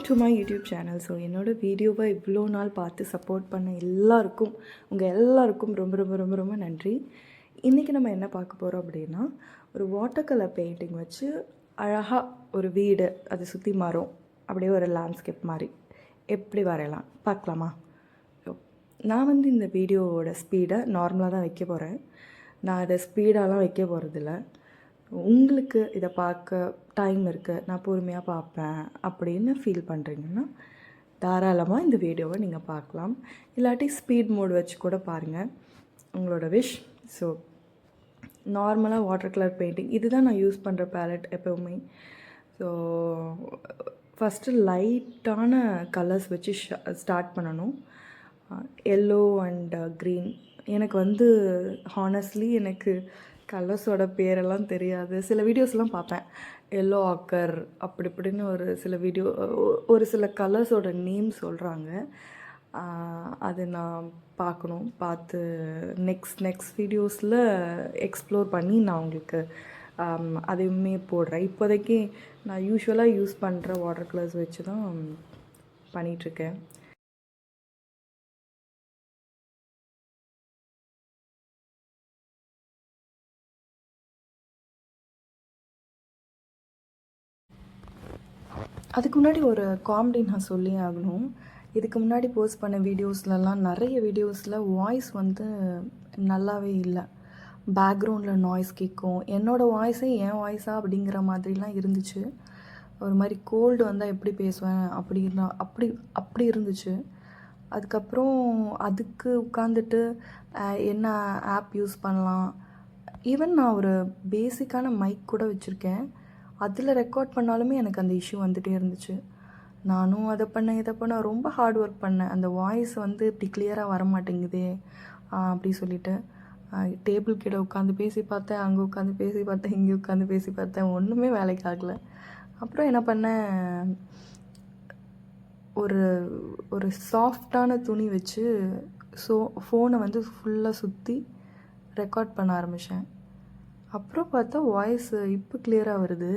To my YouTube channel. So என்னோடய வீடியோவை இவ்வளோ நாள் பார்த்து சப்போர்ட் பண்ண எல்லாருக்கும், உங்கள் எல்லாருக்கும் ரொம்ப ரொம்ப ரொம்ப ரொம்ப நன்றி. இன்றைக்கி நம்ம என்ன பார்க்க போகிறோம் அப்படின்னா, ஒரு வாட்டர் கலர் பெயிண்டிங் வச்சு அழகாக ஒரு வீடு, அதை சுற்றி மரம், அப்படியே ஒரு லேண்ட்ஸ்கேப் மாதிரி எப்படி வரையலாம் பார்க்கலாமா? நான் வந்து இந்த வீடியோவோட ஸ்பீடை நார்மலாக தான் வைக்க போகிறேன். நான் அதை ஸ்பீடாலாம் வைக்க போகிறதில்ல. உங்களுக்கு இதை பார்க்க டைம் இருக்குது, நான் பொறுமையாக பார்ப்பேன் அப்படின்னு ஃபீல் பண்ணுறீங்கன்னா தாராளமாக இந்த வீடியோவை நீங்கள் பார்க்கலாம். இல்லாட்டி ஸ்பீட் மோட் வச்சு கூட பாருங்கள், உங்களோட விஷ். ஸோ நார்மலாக வாட்டர் கலர் பெயிண்டிங் இதுதான் நான் யூஸ் பண்ணுற பேலட் எப்போவுமே. ஸோ ஃபஸ்ட்டு லைட்டான கலர்ஸ் வச்சு ஸ்டார்ட் பண்ணணும். Yellow and green. எனக்கு வந்து ஹானஸ்ட்லி எனக்கு கலர்ஸோட பேரெல்லாம் தெரியாது. சில வீடியோஸ்லாம் பார்ப்பேன், எல்லோ ஆக்கர் அப்படி இப்படின்னு ஒரு சில கலர்ஸோட நேம் சொல்கிறாங்க. அது நான் பார்க்கணும். பார்த்து நெக்ஸ்ட் வீடியோஸில் எக்ஸ்ப்ளோர் பண்ணி நான் உங்களுக்கு அதையுமே போடுறேன். இப்போதைக்கு நான் யூஸ்வலாக யூஸ் பண்ணுற வாட்டர் கலர்ஸ் வச்சு தான் பண்ணிகிட்ருக்கேன். அதுக்கு முன்னாடி ஒரு காமெடி நான் சொல்லி ஆகணும். இதுக்கு முன்னாடி போஸ்ட் பண்ண வீடியோஸ்லலாம் நிறைய வீடியோஸில் வாய்ஸ் வந்து நல்லாவே இல்லை. பேக்ரவுண்டில் நாய்ஸ் கேட்கும். என்னோடய வாய்ஸே என் வாய்ஸா அப்படிங்கிற மாதிரிலாம் இருந்துச்சு. ஒரு மாதிரி கோல்டு வந்தால் எப்படி பேசுவேன் அப்படி இருந்துச்சு. அதுக்கப்புறம் அதுக்கு உட்காந்துட்டு என்ன ஆப் யூஸ் பண்ணலாம், ஈவன் நான் ஒரு பேசிக்கான மைக் கூட வச்சுருக்கேன். அதில் ரெக்கார்ட் பண்ணாலுமே எனக்கு அந்த இஷ்யூ வந்துகிட்டே இருந்துச்சு. நானும் அதை பண்ணேன் ரொம்ப ஹார்ட் ஒர்க் பண்ணேன். அந்த வாய்ஸ் வந்து இப்படி கிளியராக வர மாட்டேங்குதே அப்படி சொல்லிவிட்டு டேபிள் கீழே உட்காந்து பேசி பார்த்தேன், அங்கே உட்காந்து பேசி பார்த்தேன், இங்கே உட்காந்து பேசி பார்த்தேன், ஒன்றுமே வேலைக்கு ஆகலை. அப்புறம் என்ன பண்ணேன், ஒரு ஒரு சாஃப்டான துணி வச்சு ஃபோனை வந்து ஃபுல்லாக சுற்றி ரெக்கார்ட் பண்ண ஆரம்பித்தேன். அப்புறம் பார்த்தா வாய்ஸ் இப்போ கிளியராக வருது.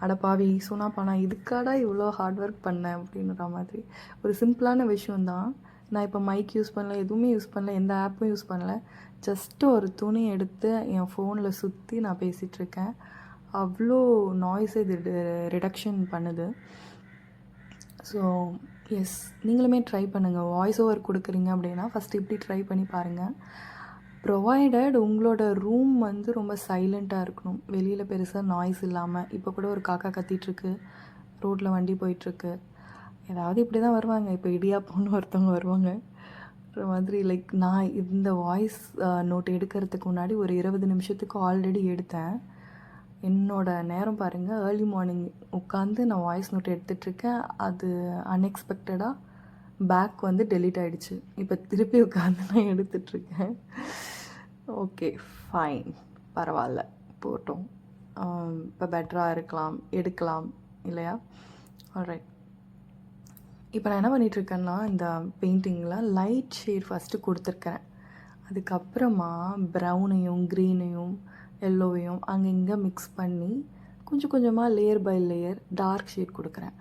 அடப்பாவி சொன்னாப்பா, இதுக்காடா இவ்வளோ ஹார்ட் ஒர்க் பண்ணேன் அப்படின்ற மாதிரி. ஒரு சிம்பிளான விஷயந்தான். நான் இப்போ மைக் யூஸ் பண்ணல, எதுவுமே யூஸ் பண்ணல, எந்த ஆப்பும் யூஸ் பண்ணல. ஜஸ்ட்டு ஒரு துணி எடுத்து என் ஃபோனில் சுற்றி நான் பேசிகிட்ருக்கேன். அவ்வளோ நாய்ஸ் இது ரிடக்ஷன் பண்ணுது. ஸோ எஸ், நீங்களுமே ட்ரை பண்ணுங்கள். வாய்ஸ் ஓவர் கொடுக்குறீங்க அப்படின்னா ஃபஸ்ட்டு இப்படி ட்ரை பண்ணி பாருங்கள். ப்ரொவைடட் உங்களோட ரூம் வந்து ரொம்ப சைலண்ட்டாக இருக்கணும், வெளியில் பெருசாக நாய்ஸ் இல்லாமல். இப்போ கூட ஒரு காக்கா கத்திகிட்ருக்கு, ரோட்டில் வண்டி போயிட்டுருக்கு. ஏதாவது இப்படி தான் வருவாங்க. இப்போ இடியாப்பம்னு ஒருத்தவங்க வருவாங்க. ஒரு மாதிரி லைக் நான் இந்த வாய்ஸ் நோட் எடுக்கிறதுக்கு முன்னாடி ஒரு 20 நிமிஷத்துக்கு ஆல்ரெடி எடுத்தேன். என்னோடய நேரம் பாருங்கள், ஏர்லி மார்னிங் உட்காந்து நான் வாய்ஸ் நோட் எடுத்துகிட்ருக்கேன். அது அன்எக்ஸ்பெக்டடாக பேக் வந்து டெலீட் ஆகிடுச்சு. இப்போ திருப்பி உட்காந்து நான் எடுத்துகிட்ருக்கேன். ஓகே ஃபைன், பரவாயில்ல, போட்டோம். இப்போ பெட்டராக எடுக்கலாம் இல்லையா? ஆல்ரைட். இப்போ நான் என்ன பண்ணிகிட்ருக்கேன்னா, இந்த பெயிண்டிங்கில் லைட் ஷேட் ஃபஸ்ட்டு கொடுத்துருக்கேன். அதுக்கப்புறமா ப்ரௌனையும் க்ரீனையும் எல்லோவையும் அங்கே மிக்ஸ் பண்ணி கொஞ்சம் கொஞ்சமாக layer by layer dark shade கொடுக்குறேன்.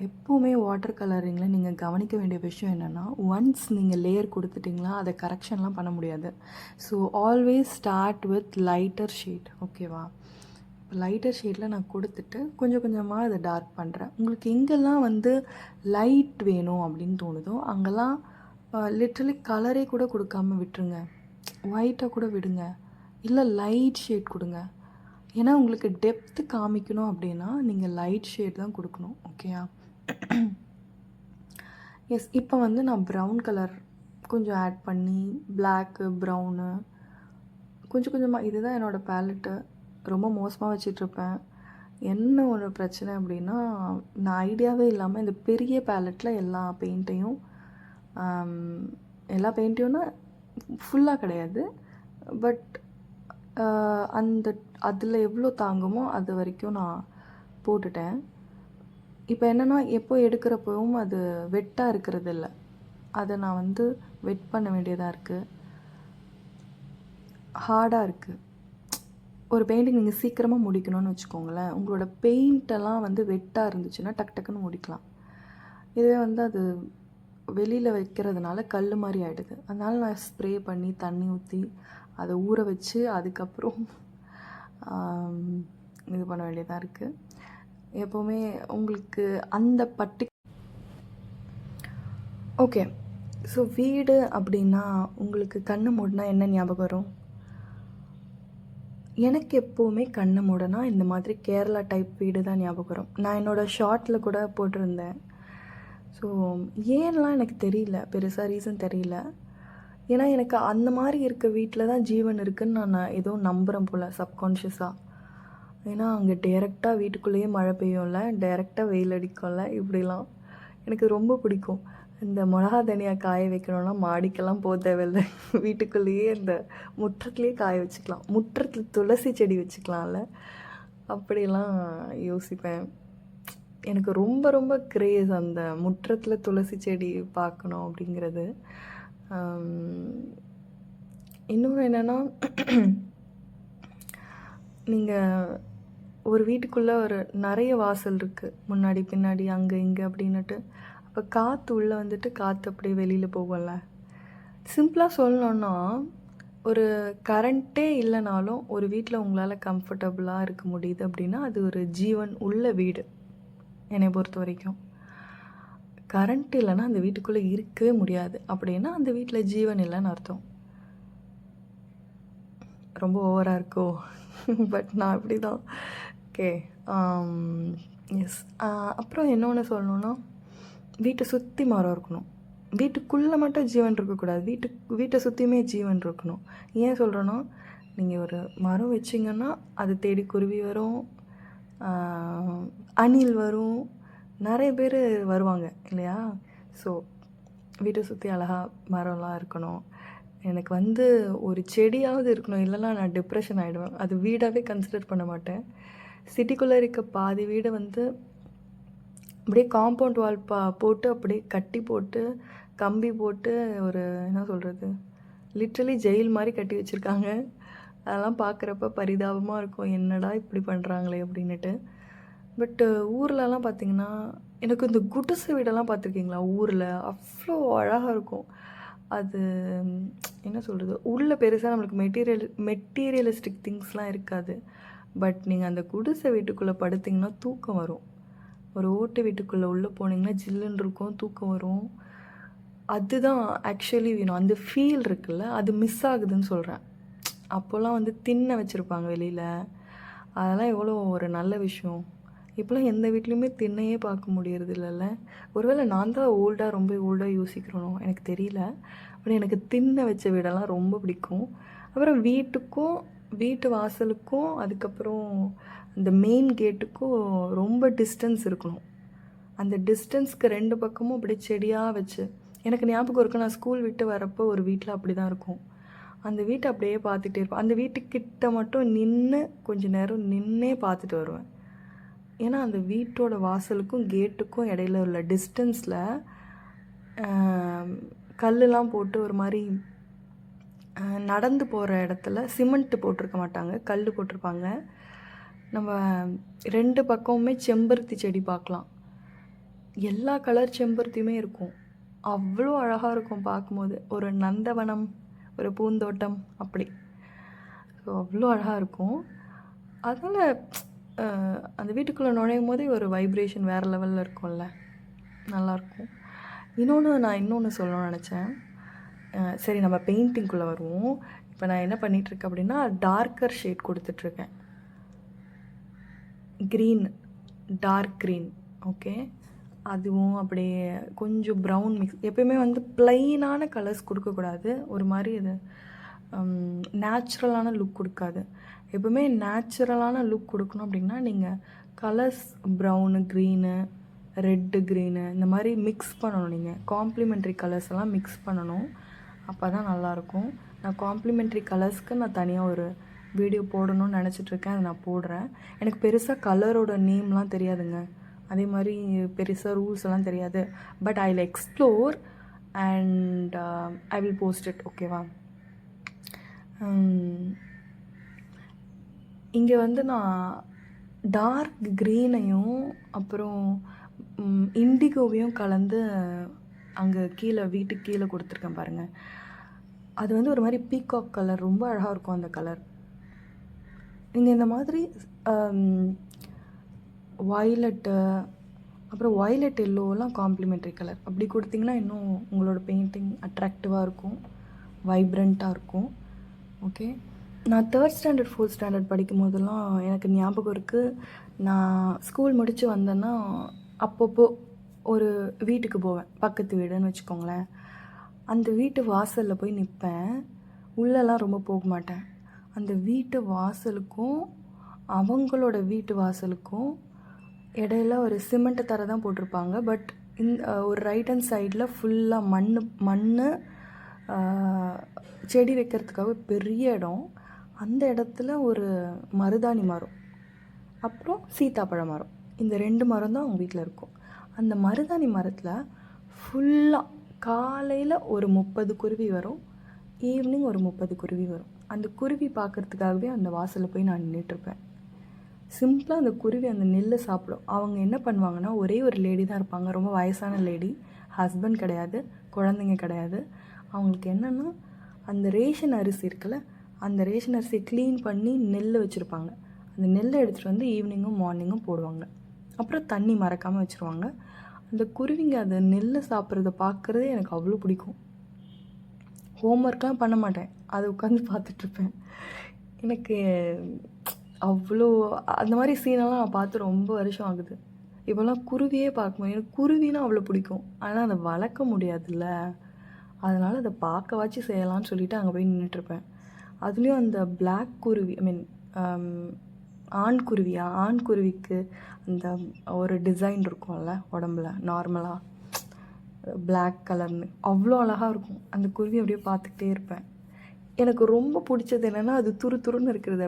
எப்போவுமே வாட்டர் கலரிங்கில் நீங்கள் கவனிக்க வேண்டிய விஷயம் என்னென்னா, ஒன்ஸ் நீங்கள் லேயர் கொடுத்துட்டிங்களா அதை கரெக்ஷன்லாம் பண்ண முடியாது. So always start with lighter shade. ஓகேவா? இப்போ லைட்டர் ஷேடில் நான் கொடுத்துட்டு கொஞ்சம் கொஞ்சமாக அதை டார்க் பண்ணுறேன். உங்களுக்கு எங்கெல்லாம் வந்து லைட் வேணும் அப்படின்னு தோணுதோ அங்கெல்லாம் லிட்ரலி கலரே கூட கொடுக்காமல் விட்டுருங்க. ஒயிட்டாக கூட விடுங்க, இல்லை லைட் ஷேட் கொடுங்க. ஏன்னா உங்களுக்கு டெப்த்து காமிக்கணும் அப்படின்னா நீங்கள் லைட் ஷேட் தான் கொடுக்கணும். ஓகேயா? எஸ், இப்போ வந்து நான் ப்ரௌன் கலர் கொஞ்சம் ஆட் பண்ணி பிளாக்கு ப்ரௌனு கொஞ்சம் கொஞ்சமாக, இதுதான் என்னோடய பேலட்டு. ரொம்ப மோசமாக வச்சிட்ருப்பேன். என்ன ஒரு பிரச்சனை அப்படின்னா, நான் ஐடியாவே இல்லாமல் இந்த பெரிய பேலட்டில் எல்லா பெயிண்ட்டையும்னா ஃபுல்லாக கிடையாது, பட் அதில் எவ்வளோ தாங்குமோ அது வரைக்கும் நான் போட்டுட்டேன். இப்போ என்னென்னா, எப்போ எடுக்கிறப்பவும் அது வெட்டாக இருக்கிறது இல்லை. அதை நான் வந்து வெட் பண்ண வேண்டியதாக இருக்குது. ஹார்டாக இருக்குது. ஒரு பெயிண்டிங் நீங்கள் சீக்கிரமாக முடிக்கணும்னு வச்சுக்கோங்களேன். உங்களோட பெயிண்டெல்லாம் வந்து வெட்டாக இருந்துச்சுன்னா டக்குன்னு முடிக்கலாம். இதுவே வந்து அது வெளியில் வைக்கிறதுனால கல் மாதிரி ஆகிடுது. அதனால நான் ஸ்ப்ரே பண்ணி தண்ணி ஊற்றி அதை ஊற வச்சு அதுக்கப்புறம் இது பண்ண வேண்டியதாக இருக்குது. எப்போவுமே உங்களுக்கு அந்த ஓகே. ஸோ வீடு அப்படின்னா உங்களுக்கு கண்ணு மூடினா என்ன ஞாபகம் வரும்? எனக்கு எப்போவுமே கண்ணு மூடனா இந்த மாதிரி கேரளா டைப் வீடு தான் ஞாபகம் வரும். நான் என்னோடய ஷார்ட்டில் கூட போட்டிருந்தேன். ஸோ ஏன்லாம் எனக்கு தெரியல, பெருசாக ரீசன் தெரியல. ஏன்னா எனக்கு அந்த மாதிரி இருக்க வீட்டில் தான் ஜீவன் இருக்குதுன்னு நான் ஏதோ நம்புகிறேன் போல் சப்கான்ஷியஸாக. ஏன்னா அங்கே டைரெக்டாக வீட்டுக்குள்ளேயே மழை பெய்யும்ல, டைரெக்டாக வெயில் அடிக்கும்ல, இப்படிலாம் எனக்கு ரொம்ப பிடிக்கும். இந்த மிளகா தனியாக காய வைக்கணும்னா மாடிக்கெல்லாம் போக தேவையில்லை, வீட்டுக்குள்ளேயே இந்த முற்றத்துலேயே காய வச்சுக்கலாம். முற்றத்தில் துளசி செடி வச்சுக்கலாம்ல, அப்படிலாம் யோசிப்பேன். எனக்கு ரொம்ப ரொம்ப கிரேஸ் அந்த முற்றத்தில் துளசி செடி பார்க்கணும் அப்படிங்கிறது. இன்னொன்று என்னென்னா, நீங்கள் ஒரு வீட்டுக்குள்ளே ஒரு நிறைய வாசல் இருக்குது, முன்னாடி பின்னாடி அங்கே இங்கே அப்படின்னுட்டு. அப்போ காற்று உள்ளே வந்துட்டு காற்று அப்படியே வெளியில் போகும்ல. சிம்பிளாக சொல்லணுன்னா, ஒரு கரண்ட்டே இல்லைனாலும் ஒரு வீட்டில் உங்களால் கம்ஃபர்டபுளாக இருக்க முடியுது அப்படின்னா அது ஒரு ஜீவன் உள்ள வீடு என்னை பொறுத்த வரைக்கும். கரண்ட் இல்லைன்னா அந்த வீட்டுக்குள்ளே இருக்கவே முடியாது அப்படின்னா அந்த வீட்டில் ஜீவன் இல்லைன்னு அர்த்தம். ரொம்ப ஓவராக இருக்கோ? பட் நான் அப்படி தான். Okay, yes. அப்புறம் இன்னொன்று சொல்லணுன்னா, வீட்டை சுற்றி மரம் இருக்கணும். வீட்டுக்குள்ளே மட்டும் ஜீவன் இருக்கக்கூடாது, வீட்டை சுற்றியுமே ஜீவன் இருக்கணும். ஏன் சொல்கிறேன்னா, நீங்கள் ஒரு மரம் வச்சிங்கன்னா அது தேடி குருவி வரும், அணில் வரும், நிறைய பேர் வருவாங்க இல்லையா? ஸோ வீட்டை சுற்றி அழகாக மரம்லாம் இருக்கணும். எனக்கு வந்து ஒரு செடியாவது இருக்கணும், இல்லைன்னா நான் டிப்ரெஷன் ஆகிடுவேன். அது வீடாகவே கன்சிடர் பண்ண மாட்டேன். சிட்டிக்குள்ளே இருக்க பாதி வீடை வந்து அப்படியே காம்பவுண்ட் வால் போட்டு அப்படியே கட்டி போட்டு கம்பி போட்டு ஒரு என்ன சொல்கிறது, லிட்ரலி ஜெயில் மாதிரி கட்டி வச்சுருக்காங்க. அதெல்லாம் பார்க்குறப்ப பரிதாபமாக இருக்கும், என்னடா இப்படி பண்ணுறாங்களே அப்படின்னுட்டு. பட்டு ஊர்லலாம் பார்த்திங்கன்னா, எனக்கு இந்த குடிசை வீடெல்லாம் பார்த்துருக்கீங்களா ஊரில்? அவ்வளோ அழகாக இருக்கும். அது என்ன சொல்கிறது, உள்ளே பெருசாக நம்மளுக்கு மெட்டீரியலிஸ்டிக் திங்ஸ்லாம் இருக்காது. பட் நீங்கள் அந்த குடிசை வீட்டுக்குள்ளே படுத்திங்கன்னா தூக்கம் வரும். ஒரு ஓட்டு வீட்டுக்குள்ளே உள்ளே போனீங்கன்னா ஜில்லுன்னு இருக்கும், தூக்கம் வரும். அதுதான் ஆக்சுவலி வேணும். அந்த ஃபீல் இருக்குல்ல, அது மிஸ் ஆகுதுன்னு சொல்கிறேன். அப்போல்லாம் வந்து திண்ணை வச்சுருப்பாங்க வெளியில், அதெல்லாம் எவ்வளோ ஒரு நல்ல விஷயம். இப்போலாம் எந்த வீட்லேயுமே திண்ணையே பார்க்க முடியறது இல்லைல்ல. ஒருவேளை நான் தான் ரொம்ப ஓல்டாக யோசிக்கிறோம், எனக்கு தெரியல. பட் எனக்கு திண்ணை வச்ச வீடெல்லாம் ரொம்ப பிடிக்கும். அப்புறம் வீட்டு வாசலுக்கும் அதுக்கப்புறம் இந்த மெயின் கேட்டுக்கும் ரொம்ப டிஸ்டன்ஸ் இருக்கணும். அந்த டிஸ்டன்ஸ்க்கு 2 பக்கமும் அப்படியே செடியாக வச்சு, எனக்கு ஞாபகம் இருக்குது, நான் ஸ்கூல் விட்டு வரப்போ ஒரு வீட்டில் அப்படி தான் இருக்கும். அந்த வீட்டை அப்படியே பார்த்துட்டே இருப்பேன். அந்த வீட்டுக்கிட்ட மட்டும் கொஞ்சம் நேரம் நின்னே பார்த்துட்டு வருவேன். ஏன்னா அந்த வீட்டோட வாசலுக்கும் கேட்டுக்கும் இடையில உள்ள டிஸ்டன்ஸில் கல்லெலாம் போட்டு ஒரு மாதிரி நடந்து போகிற இடத்துல சிமெண்ட்டு போட்டிருக்க மாட்டாங்க, கல் போட்டிருப்பாங்க. நம்ம 2 பக்கமுமே செம்பருத்தி செடி பார்க்கலாம். எல்லா கலர் செம்பருத்தியுமே இருக்கும். அவ்வளோ அழகாக இருக்கும் பார்க்கும்போது. ஒரு நந்தவனம், ஒரு பூந்தோட்டம் அப்படி. ஸோ அவ்வளோ அழகாக இருக்கும். அதனால் அந்த வீட்டுக்குள்ளே நுழையும் போதே ஒரு வைப்ரேஷன் வேறு லெவலில் இருக்கும்ல, நல்லாயிருக்கும். நான் இன்னொன்று சொல்லணும்னு நினச்சேன். சரி, நம்ம பெயிண்டிங்குள்ளே வருவோம். இப்போ நான் என்ன பண்ணிகிட்ருக்கேன் அப்படின்னா, டார்க்கர் ஷேட் கொடுத்துட்ருக்கேன். Dark green. ஓகே, அதுவும் அப்படியே கொஞ்சம் ப்ரௌன் மிக்ஸ். எப்பயுமே வந்து ப்ளைனான கலர்ஸ் கொடுக்கக்கூடாது, ஒரு மாதிரி அது நேச்சுரலான லுக் கொடுக்காது. எப்பவுமே நேச்சுரலான லுக் கொடுக்கணும் அப்படின்னா நீங்கள் colours brown, green, red, green இந்த மாதிரி மிக்ஸ் பண்ணணும். நீங்கள் காம்ப்ளிமெண்ட்ரி கலர்ஸ் எல்லாம் மிக்ஸ் பண்ணணும், அப்போ தான் நல்லாயிருக்கும். நான் காம்ப்ளிமெண்ட்ரி கலர்ஸ்க்கு நான் தனியாக ஒரு வீடியோ போடணும்னு நினச்சிட்ருக்கேன், அதை நான் போடுறேன். எனக்கு பெருசாக கலரோட நேம்லாம் தெரியாதுங்க, அதே மாதிரி பெருசாக ரூல்ஸ் எல்லாம் தெரியாது. But I will explore and I will post it. ஓகேவா? இங்கே வந்து நான் டார்க் க்ரீனையும் அப்புறம் இண்டிகோவையும் கலந்து அங்கே கீழே வீட்டுக்கு கீழே கொடுத்துருக்கேன் பாருங்கள். அது வந்து ஒரு மாதிரி பீகாக் கலர், ரொம்ப அழகாக இருக்கும் அந்த கலர். நீங்கள் இந்த மாதிரி வயலட்டு, அப்புறம் வயலட் எல்லோலாம் காம்ப்ளிமெண்ட்ரி கலர் அப்படி கொடுத்தீங்கன்னா இன்னும் உங்களோட பெயிண்டிங் அட்ராக்டிவாக இருக்கும், வைப்ரண்ட்டாக இருக்கும். ஓகே, நான் 3rd ஸ்டாண்டர்ட் 4th ஸ்டாண்டர்ட் படிக்கும் போதெல்லாம் எனக்கு ஞாபகம் இருக்குது. நான் ஸ்கூல் முடித்து வந்தேன்னா அப்பப்போ ஒரு வீட்டுக்கு போவேன், பக்கத்து வீடுன்னு வச்சுக்கோங்களேன். அந்த வீட்டு வாசலில் போய் நிற்பேன். உள்ளெல்லாம் ரொம்ப போக மாட்டேன். அந்த வீட்டு வாசலுக்கும் அவங்களோட வீட்டு வாசலுக்கும் இடையில ஒரு சிமெண்ட் தரை தான் போட்டிருப்பாங்க. பட் ஒரு ரைட் ஹேண்ட் சைடில் ஃபுல்லாக மண் செடி வைக்கிறதுக்காக பெரிய இடம். அந்த இடத்துல ஒரு மருதாணி மரம், அப்புறம் சீத்தாப்பழம் மரம், இந்த 2 மரம் தான் அவங்க வீட்டில் இருக்கும். அந்த மருதாணி மரத்தில் ஃபுல்லாக காலையில் ஒரு 30 குருவி வரும், ஈவினிங் ஒரு 30 குருவி வரும். அந்த குருவி பார்க்குறதுக்காகவே அந்த வாசலில் போய் நான் நின்றுட்டுருப்பேன். சிம்பிளாக அந்த குருவி அந்த நெல்லை சாப்பிடும். அவங்க என்ன பண்ணுவாங்கன்னா, ஒரே ஒரு லேடி தான் இருப்பாங்க, ரொம்ப வயசான லேடி, ஹஸ்பண்ட் கிடையாது, குழந்தைங்க கிடையாது. அவங்களுக்கு என்னென்னா, அந்த ரேஷன் அரிசி இருக்குல்ல, அந்த ரேஷன் அரிசியை க்ளீன் பண்ணி நெல் வச்சுருப்பாங்க. அந்த நெல்லை எடுத்துகிட்டு வந்து ஈவினிங்கும் மார்னிங்கும் போடுவாங்க. அப்புறம் தண்ணி மறக்காமல் வச்சுருவாங்க. அந்த குருவிங்க அந்த நெல்லை சாப்பிட்றத பார்க்குறதே எனக்கு அவ்வளோ பிடிக்கும். ஹோம்ஒர்க்லாம் பண்ண மாட்டேன், அதை உட்காந்து பார்த்துட்ருப்பேன். எனக்கு அவ்வளோ அந்த மாதிரி சீனெல்லாம் நான் பார்த்து ரொம்ப வருஷம் ஆகுது. இப்போல்லாம் குருவியே பார்க்கும்போது எனக்கு குருவினா அவ்வளோ பிடிக்கும். ஆனால் அதை வளர்க்க முடியாதுல்ல, அதனால் அதை பார்க்கவாச்சும் செய்யலான்னு சொல்லிவிட்டு அங்கே போய் நின்றுட்டுருப்பேன். அதுலேயும் அந்த பிளாக் குருவி, ஐ மீன் ஆண் குருவிக்கு அந்த ஒரு டிசைன் இருக்கும்ல உடம்புல, நார்மலாக பிளாக் கலர்னு அவ்வளோ அழகாக இருக்கும். அந்த குருவி அப்படியே பார்த்துக்கிட்டே இருப்பேன். எனக்கு ரொம்ப பிடிச்சது என்னென்னா, அது துருன்னு இருக்கிறது.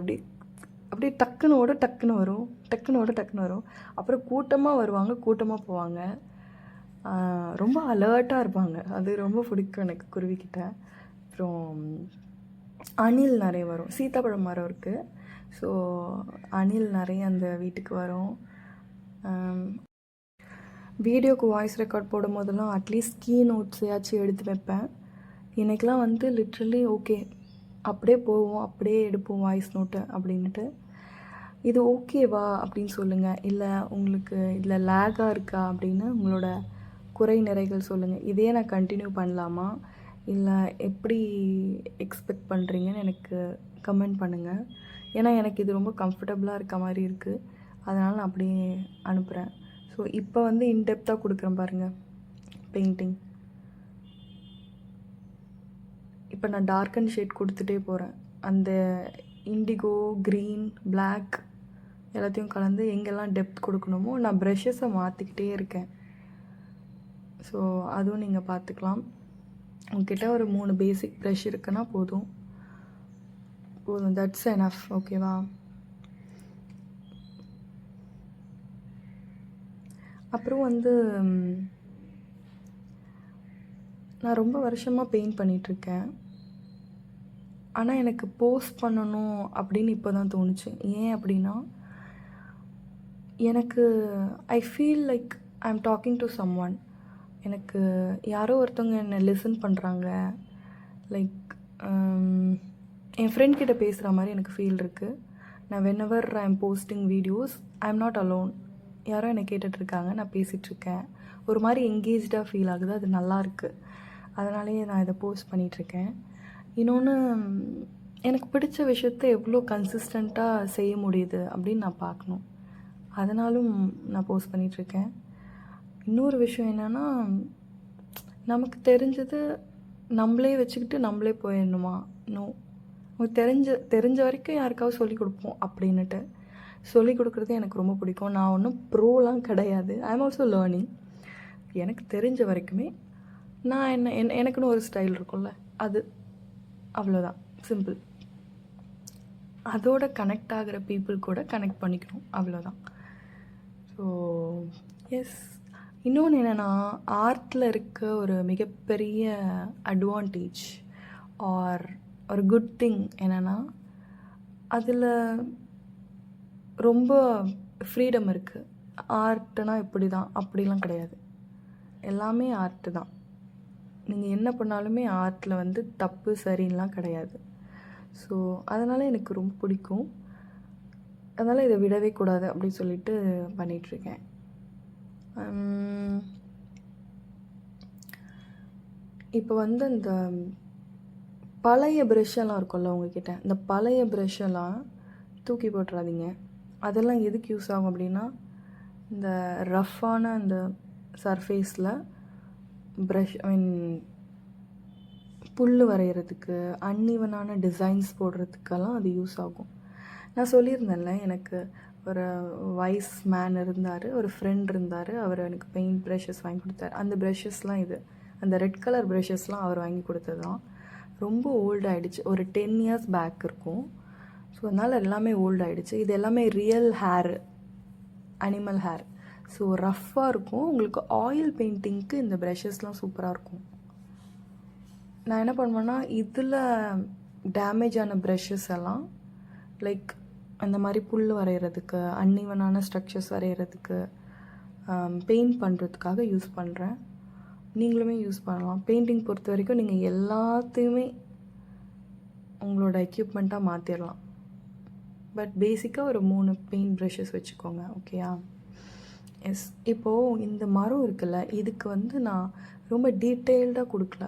அப்படியே டக்குன்னு வரும். அப்புறம் கூட்டமாக வருவாங்க, கூட்டமாக போவாங்க. ரொம்ப அலர்ட்டாக இருப்பாங்க. அது ரொம்ப பிடிக்கும் எனக்கு குருவிக்கிட்ட. அப்புறம் அணில் நிறைய வரும். சீத்தாப்பழம் மரம் இருக்குது, ஸோ அணில் நிறைய அந்த வீட்டுக்கு வரும். வீடியோக்கு வாய்ஸ் ரெக்கார்ட் போடும் போதெல்லாம் அட்லீஸ்ட் கீ நோட்ஸையாச்சும் எடுத்து வைப்பேன். இன்றைக்கெலாம் வந்து லிட்ரலி ஓகே, அப்படியே போவோம், அப்படியே எடுப்போம் வாய்ஸ் நோட்டு அப்படின்ட்டு. இது ஓகேவா அப்படின்னு சொல்லுங்கள். இல்லை உங்களுக்கு இதில் லேகாக இருக்கா அப்படின்னு உங்களோட குறை நிறைகள் சொல்லுங்கள். இதே நான் கண்டினியூ பண்ணலாமா, இல்லை எப்படி எக்ஸ்பெக்ட் பண்ணுறீங்கன்னு எனக்கு கமெண்ட் பண்ணுங்கள். ஏன்னா எனக்கு இது ரொம்ப கம்ஃபர்டபுளாக இருக்க மாதிரி இருக்குது, அதனால் நான் அப்படியே அனுப்புகிறேன். ஸோ இப்போ வந்து இன்டெப்த்தாக கொடுக்குறேன் பாருங்கள் பெயிண்டிங். இப்போ நான் டார்க்கன் ஷேட் கொடுத்துட்டே போகிறேன். அந்த இண்டிகோ, க்ரீன், பிளாக் எல்லாத்தையும் கலந்து எங்கெல்லாம் டெப்த் கொடுக்கணுமோ நான் ப்ரெஷ்ஷஸை மாற்றிக்கிட்டே இருக்கேன். ஸோ அதுவும் நீங்கள் பார்த்துக்கலாம். உங்ககிட்ட ஒரு 3 பேசிக் ப்ரெஷ் இருக்குன்னா போதும், தட்ஸ் எனஃப். ஓகேவா? அப்புறம் வந்து நான் ரொம்ப வருஷமாக பெயிண்ட் பண்ணிகிட்ருக்கேன். ஆனால் எனக்கு போஸ்ட் பண்ணணும் அப்படின்னு இப்போ தான் தோணுச்சு. ஏன் அப்படின்னா, எனக்கு I feel like I am talking to someone. எனக்கு யாரோ ஒருத்தவங்க என்னை லிசன் பண்ணுறாங்க, லைக் என் ஃப்ரெண்ட் கிட்ட பேசுகிற மாதிரி எனக்கு ஃபீல் இருக்குது. நான் whenever I am posting videos, I am not alone. யாரோ என்னை கேட்டுட்ருக்காங்க, நான் பேசிகிட்ருக்கேன், ஒரு மாதிரி எங்கேஜ்டாக ஃபீல் ஆகுது. அது நல்லாயிருக்கு, அதனாலேயே நான் இதை போஸ்ட் பண்ணிகிட்ருக்கேன். இன்னொன்று, எனக்கு பிடிச்ச விஷயத்த எவ்வளோ கன்சிஸ்டண்ட்டாக செய்ய முடியுது அப்படின்னு நான் பார்க்கணும், அதனாலும் நான் போஸ்ட் பண்ணிகிட்ருக்கேன். இன்னொரு விஷயம் என்னென்னா, நமக்கு தெரிஞ்சது நம்மளே வச்சுக்கிட்டு நம்மளே போயிடணுமா? நோ, நமக்கு தெரிஞ்ச வரைக்கும் யாருக்காவது சொல்லிக் கொடுப்போம் அப்படின்னுட்டு சொல்லிக் கொடுக்குறது எனக்கு ரொம்ப பிடிக்கும். நான் ஒன்றும் ப்ரோலாம் கிடையாது, ஐ எம் ஆல்சோ லேர்னிங். எனக்கு தெரிஞ்ச வரைக்குமே நான் எனக்குன்னு ஒரு ஸ்டைல் இருக்கும்ல, அது அவ்வளோதான், சிம்பிள். அதோட கனெக்ட் ஆகிற பீப்புள் கூட கனெக்ட் பண்ணிக்கணும், அவ்வளோதான். ஸோ எஸ், இன்னொன்று என்னென்னா, ஆர்ட்டில் இருக்க ஒரு மிகப்பெரிய அட்வான்டேஜ் ஆர் ஒரு குட் திங் என்னென்னா, அதில் ரொம்ப ஃப்ரீடம் இருக்குது. ஆர்ட்டுனா இப்படி தான் அப்படிலாம் கிடையாது. எல்லாமே ஆர்ட்டு தான். நீங்கள் என்ன பண்ணாலுமே ஆர்ட்டில் வந்து தப்பு சரின்லாம் கிடையாது. ஸோ அதனால் எனக்கு ரொம்ப பிடிக்கும். அதனால் இதை விடவே கூடாது அப்படின்னு சொல்லிட்டு பண்ணிகிட்ருக்கேன். இப்போ வந்து இந்த பழைய ப்ரெஷ்ஷெல்லாம் இருக்கும்ல உங்ககிட்ட, இந்த பழைய ப்ரெஷ்ஷெல்லாம் தூக்கி போட்டுறாதீங்க. அதெல்லாம் எதுக்கு யூஸ் ஆகும் அப்படின்னா, இந்த ரஃப்பான அந்த சர்ஃபேஸில் ப்ரஷ் புல் வரைகிறதுக்கு, அன்ஈவனான டிசைன்ஸ் போடுறதுக்கெல்லாம் அது யூஸ் ஆகும். நான் சொல்லியிருந்தேன்ல, எனக்கு ஒரு வைஸ் மேன் இருந்தார், ஒரு ஃப்ரெண்ட் இருந்தார். அவர் எனக்கு பெயிண்ட் ப்ரஷஸ் வாங்கி கொடுத்தாரு. அந்த ப்ரஷஸ்லாம் இது அந்த ரெட் கலர் ப்ரஷஸ்லாம் அவர் வாங்கி கொடுத்தது தான். ரொம்ப ஓல்டு ஆகிடுச்சு. ஒரு 10 இயர்ஸ் பேக் இருக்கும். ஸோ அதனால் எல்லாமே ஓல்டு ஆகிடுச்சு. இது எல்லாமே real hair, animal hair. So ரஃப்பாக இருக்கும். உங்களுக்கு ஆயில் பெயிண்டிங்க்கு இந்த ப்ரஷஸ்லாம் சூப்பராக இருக்கும். நான் என்ன பண்ணுவேன்னா, இதில் டேமேஜ் ஆன ப்ரஷஸ் எல்லாம் லைக் அந்த மாதிரி புல் வரைகிறதுக்கு, அன்ஈவனான ஸ்ட்ரக்சர்ஸ் வரைகிறதுக்கு, பெயிண்ட் பண்ணுறதுக்காக யூஸ் பண்ணுறேன். நீங்களுமே யூஸ் பண்ணலாம். பெயிண்டிங் பொறுத்த வரைக்கும் நீங்கள் எல்லாத்தையுமே உங்களோட எக்யூப்மெண்ட்டாக மாற்றிடலாம். பட் பேசிக்காக ஒரு 3 பெயிண்ட் ப்ரஷஸ் வச்சுக்கோங்க. ஓகேயா? எஸ். இப்போது இந்த மரம் இருக்குல்ல, இதுக்கு வந்து நான் ரொம்ப டீட்டெயில்டாக கொடுக்கல,